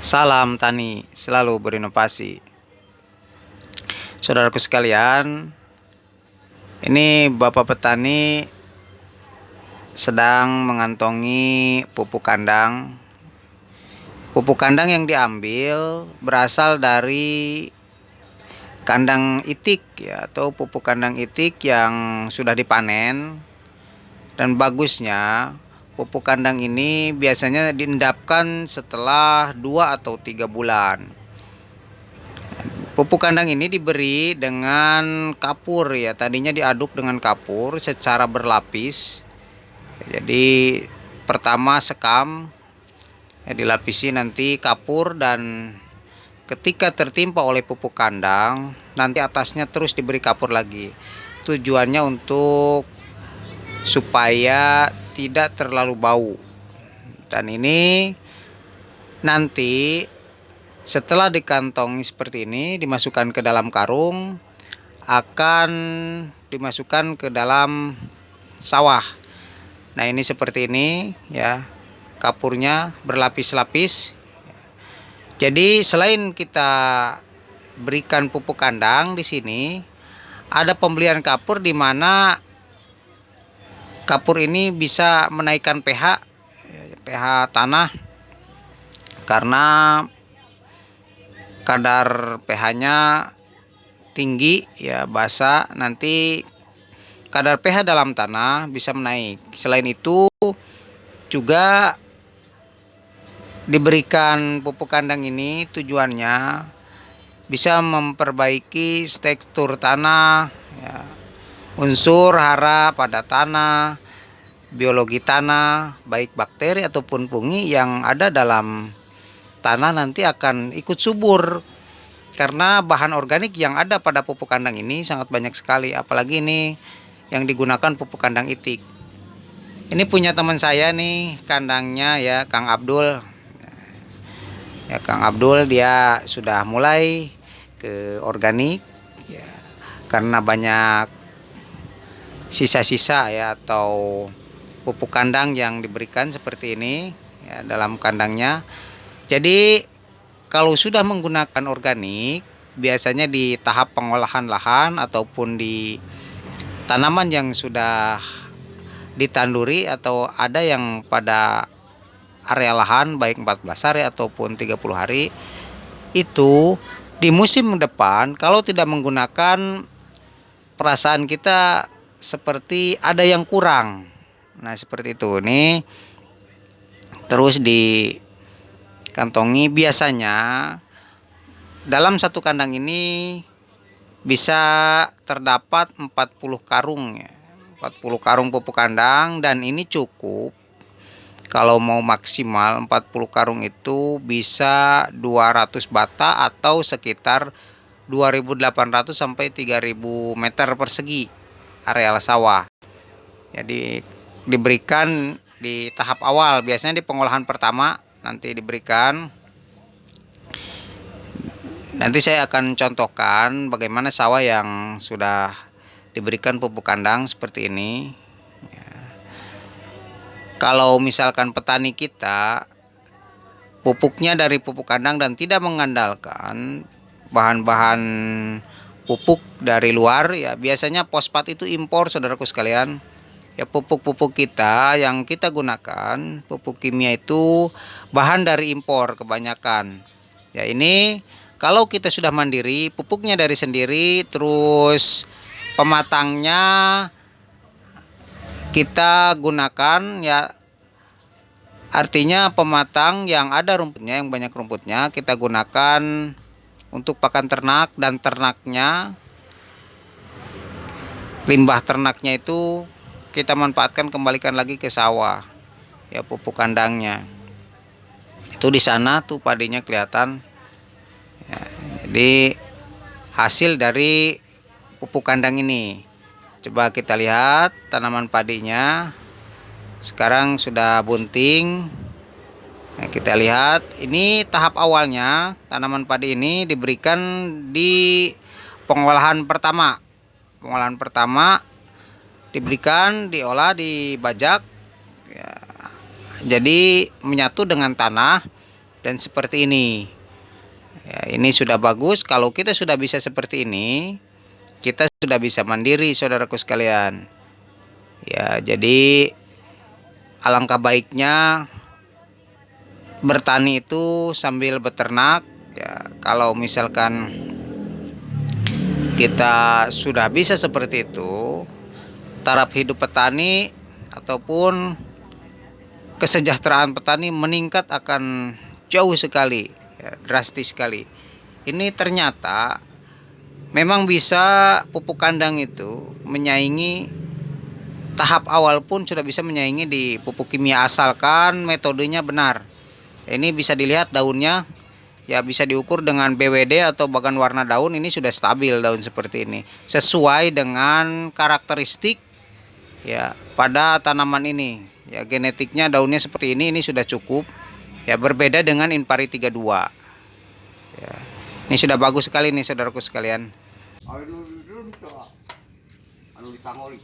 Salam tani, selalu berinovasi. Saudaraku sekalian, ini Bapak petani sedang mengantongi pupuk kandang. Pupuk kandang yang diambil berasal dari kandang itik ya, atau pupuk kandang itik yang sudah dipanen. Dan bagusnya pupuk kandang ini biasanya diendapkan setelah 2 atau 3 bulan. Pupuk kandang ini diberi dengan kapur ya. Tadinya diaduk dengan kapur secara berlapis. Jadi pertama sekam ya, dilapisi nanti kapur, dan ketika tertimpa oleh pupuk kandang nanti atasnya terus diberi kapur lagi. Tujuannya untuk supaya tidak terlalu bau. Dan ini nanti setelah dikantongi seperti ini, dimasukkan ke dalam karung, akan dimasukkan ke dalam sawah. Nah, ini seperti ini ya, kapurnya berlapis-lapis. Jadi selain kita berikan pupuk kandang, di sini ada pembelian kapur di mana kapur ini bisa menaikkan pH tanah, karena kadar pH-nya tinggi ya, basa, nanti kadar pH dalam tanah bisa menaik. Selain itu juga diberikan pupuk kandang ini tujuannya bisa memperbaiki tekstur tanah ya, unsur hara pada tanah, biologi tanah, baik bakteri ataupun fungi yang ada dalam tanah nanti akan ikut subur, karena bahan organik yang ada pada pupuk kandang ini sangat banyak sekali. Apalagi ini yang digunakan pupuk kandang itik. Ini punya teman saya nih kandangnya ya, Kang Abdul. Ya, Kang Abdul dia sudah mulai ke organik ya, karena banyak sisa-sisa ya atau pupuk kandang yang diberikan seperti ini ya dalam kandangnya. Jadi kalau sudah menggunakan organik, biasanya di tahap pengolahan lahan ataupun di tanaman yang sudah ditanduri atau ada yang pada area lahan baik 14 hari ataupun 30 hari, itu di musim depan kalau tidak menggunakan, perasaan kita seperti ada yang kurang. Nah, seperti itu nih. Terus dikantongi, biasanya dalam satu kandang ini bisa terdapat 40 karung ya. 40 karung pupuk kandang, dan ini cukup. Kalau mau maksimal 40 karung itu bisa 200 bata atau sekitar 2.800 sampai 3.000 meter persegi areal sawah. Jadi diberikan di tahap awal, biasanya di pengolahan pertama nanti diberikan. Nanti saya akan contohkan bagaimana sawah yang sudah diberikan pupuk kandang seperti ini. Kalau misalkan petani kita pupuknya dari pupuk kandang dan tidak mengandalkan bahan-bahan pupuk dari luar ya, biasanya fosfat itu impor, saudaraku sekalian. Ya, pupuk-pupuk kita yang kita gunakan, pupuk kimia itu bahan dari impor kebanyakan. Ya, ini kalau kita sudah mandiri, pupuknya dari sendiri, terus pematangnya kita gunakan ya, artinya pematang yang ada rumputnya, yang banyak rumputnya kita gunakan untuk pakan ternak, dan ternaknya, limbah ternaknya itu kita manfaatkan, kembalikan lagi ke sawah ya, pupuk kandangnya. Itu di sana tuh padinya kelihatan ya, jadi hasil dari pupuk kandang ini. Coba kita lihat tanaman padinya sekarang sudah bunting. Nah, kita lihat ini tahap awalnya tanaman padi ini diberikan di pengolahan pertama. Pengolahan pertama diberikan, diolah, dibajak ya, jadi menyatu dengan tanah. dan seperti ini. Ya, ini sudah bagus. Kalau kita sudah bisa seperti ini, kita sudah bisa mandiri, saudaraku sekalian. Ya, jadi alangkah baiknya bertani itu sambil beternak. Ya, kalau misalkan kita sudah bisa seperti itu, taraf hidup petani ataupun kesejahteraan petani meningkat akan jauh sekali, ya, drastis sekali. Ini ternyata memang bisa pupuk kandang itu menyaingi tahap awal pun sudah bisa menyaingi di pupuk kimia asalkan metodenya benar. Ini bisa dilihat daunnya, ya bisa diukur dengan BWD atau bagan warna daun. Ini sudah stabil daun seperti ini, sesuai dengan karakteristik ya pada tanaman ini. Ya, genetiknya daunnya seperti ini sudah cukup. Ya, berbeda dengan Inpari 32. Ya, ini sudah bagus sekali nih, saudaraku sekalian. Anu ditangoli.